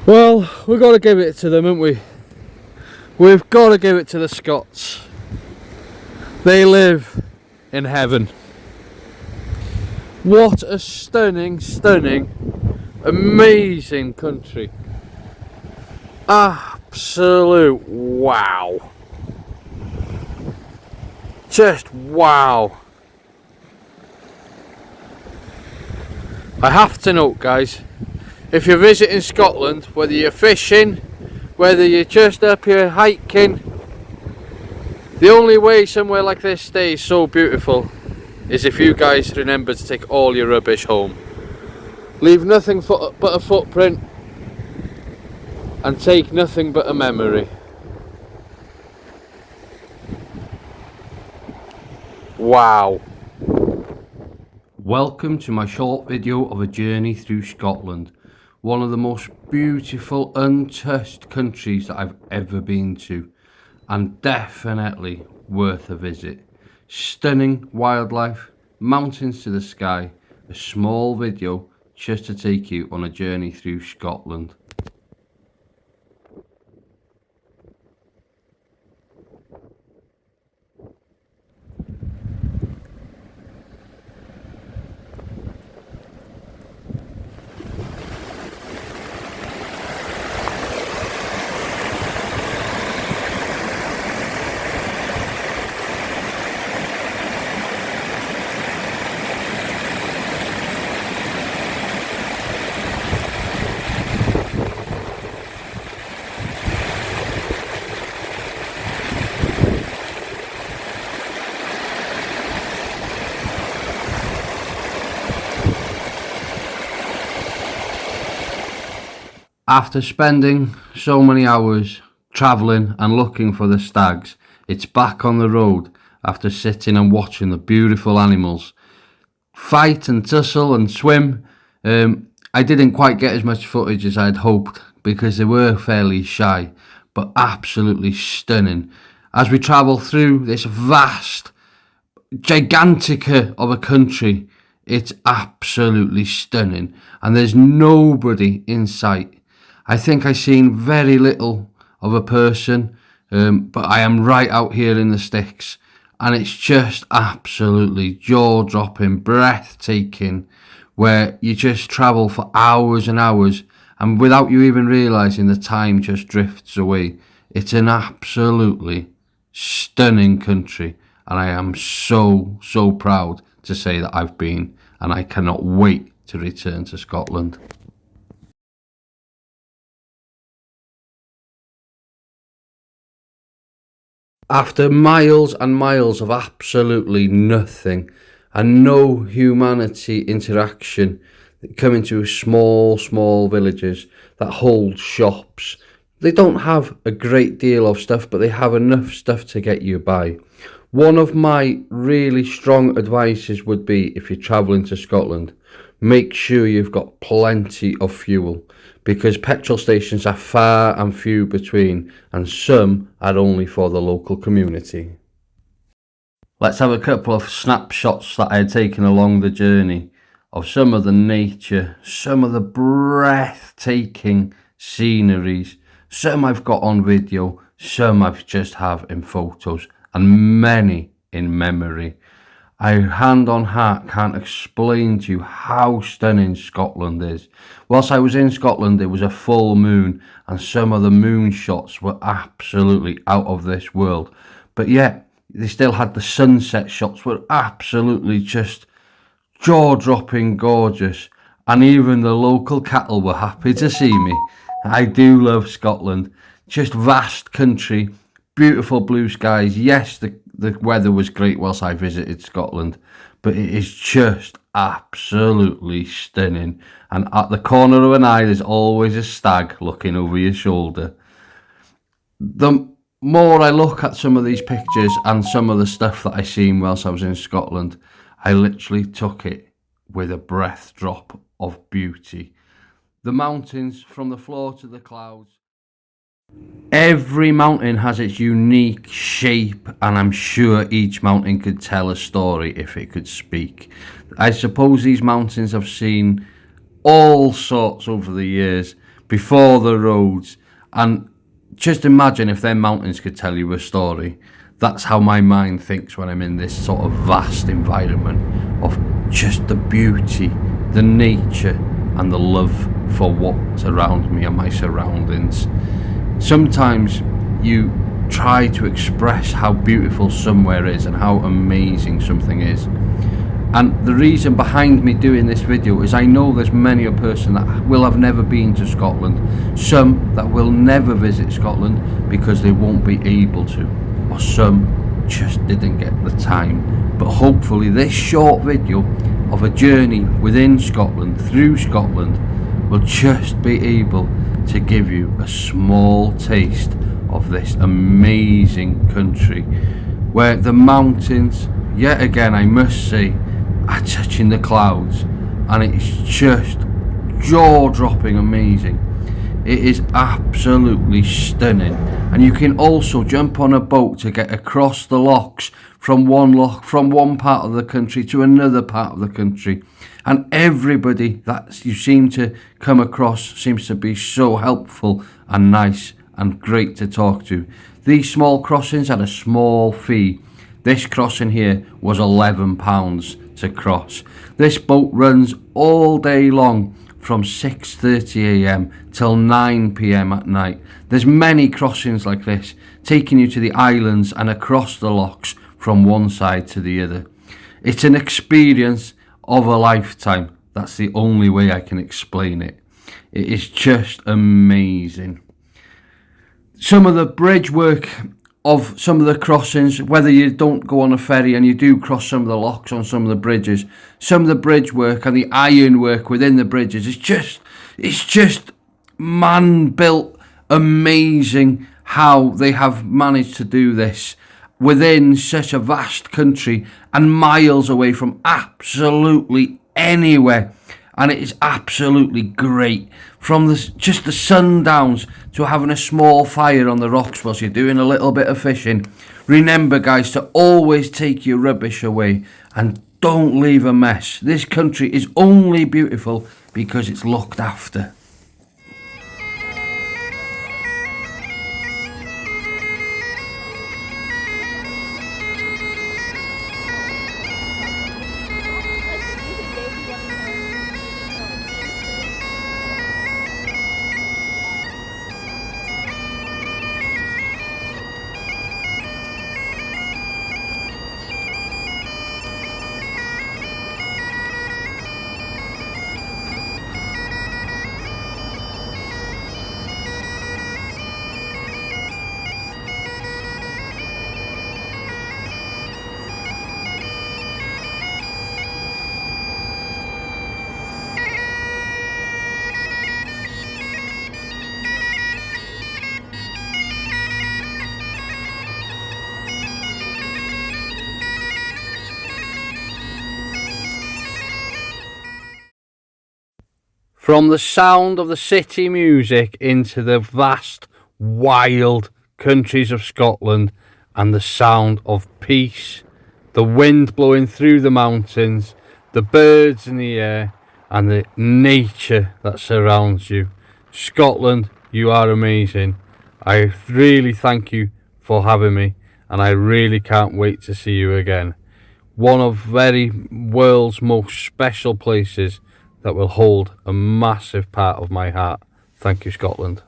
Well, we've got to give it to them, haven't we? We've got to give it to the Scots. They live in heaven. What a stunning, amazing country. Absolute wow. Just wow. I have to note, guys, if you're visiting Scotland, whether you're fishing, whether you're just up here hiking, the only way somewhere like this stays so beautiful is if you guys remember to take all your rubbish home. Leave nothing but a footprint and take nothing but a memory. Wow. Welcome to my short video of a journey through Scotland, one of the most beautiful untouched countries that I've ever been to, and definitely worth a visit. Stunning wildlife, mountains to the sky, a small video just to take you on a journey through Scotland. After spending so many hours travelling and looking for the stags, it's back on the road after sitting and watching the beautiful animals fight and tussle and swim. I didn't quite get as much footage as I'd hoped because they were fairly shy, but absolutely stunning. As we travel through this vast, gigantica of a country, it's absolutely stunning, and there's nobody in sight. I think I've seen very little of a person, but I am right out here in the sticks, and it's just absolutely jaw-dropping, breathtaking, where you just travel for hours and hours, and without you even realising, the time just drifts away. It's an absolutely stunning country, and I am so proud to say that I've been, and I cannot wait to return to Scotland. After miles and miles of absolutely nothing and no humanity interaction, coming to small villages that hold shops. They don't have a great deal of stuff, but they have enough stuff to get you by. One of my really strong advices would be, if you're travelling to Scotland, make sure you've got plenty of fuel, because petrol stations are far and few between, and some are only for the local community. Let's have a couple of snapshots that I had taken along the journey of some of the nature, some of the breathtaking sceneries. Some I've got on video, some I just have in photos, and many in memory. I, hand on heart, can't explain to you how stunning Scotland is. Whilst I was in Scotland, it was a full moon, and some of the moon shots were absolutely out of this world. But yet, they still had the sunset shots, were absolutely just jaw-dropping gorgeous. And even the local cattle were happy to see me. I do love Scotland. Just vast country, beautiful blue skies. Yes, the weather was great whilst I visited Scotland, but it is just absolutely stunning. And at the corner of an eye, there's always a stag looking over your shoulder. The more I look at some of these pictures and some of the stuff that I seen whilst I was in Scotland, I literally took it with a breath drop of beauty. The mountains, from the floor to the clouds. Every mountain has its unique shape, and I'm sure each mountain could tell a story if it could speak. I suppose these mountains have seen all sorts over the years, before the roads. And just imagine if their mountains could tell you a story. That's how my mind thinks when I'm in this sort of vast environment of just the beauty, the nature, and the love for what's around me and my surroundings. Sometimes you try to express how beautiful somewhere is and how amazing something is. And the reason behind me doing this video is I know there's many a person that will have never been to Scotland, some that will never visit Scotland because they won't be able to, or some just didn't get the time. But hopefully this short video of a journey within Scotland, through Scotland, will just be able to give you a small taste of this amazing country, where the mountains, yet again I must say, are touching the clouds, and it's just jaw-dropping amazing. It is absolutely stunning, and you can also jump on a boat to get across the lochs from one part of the country to another part of the country, and everybody that you seem to come across seems to be so helpful and nice and great to talk to. These small crossings had a small fee. This crossing here was £11 to cross. This boat runs all day long from 6:30 a.m. till 9 p.m. at night. There's many crossings like this, taking you to the islands and across the lochs from one side to the other. It's an experience of a lifetime. That's the only way I can explain it. It is just amazing. Some of the bridge work of some of the crossings, whether you don't go on a ferry and you do cross some of the lochs on some of the bridges, some of the bridge work and the iron work within the bridges, it's just man-built, amazing how they have managed to do this within such a vast country and miles away from absolutely anywhere. And it is absolutely great, from just the sundowns to having a small fire on the rocks whilst you're doing a little bit of fishing. Remember, guys, to always take your rubbish away and don't leave a mess. This country is only beautiful because it's looked after. From the sound of the city music into the vast, wild countries of Scotland, and the sound of peace, the wind blowing through the mountains, the birds in the air, and the nature that surrounds you. Scotland, you are amazing. I really thank you for having me, and I really can't wait to see you again. One of very world's most special places that will hold a massive part of my heart. Thank you, Scotland.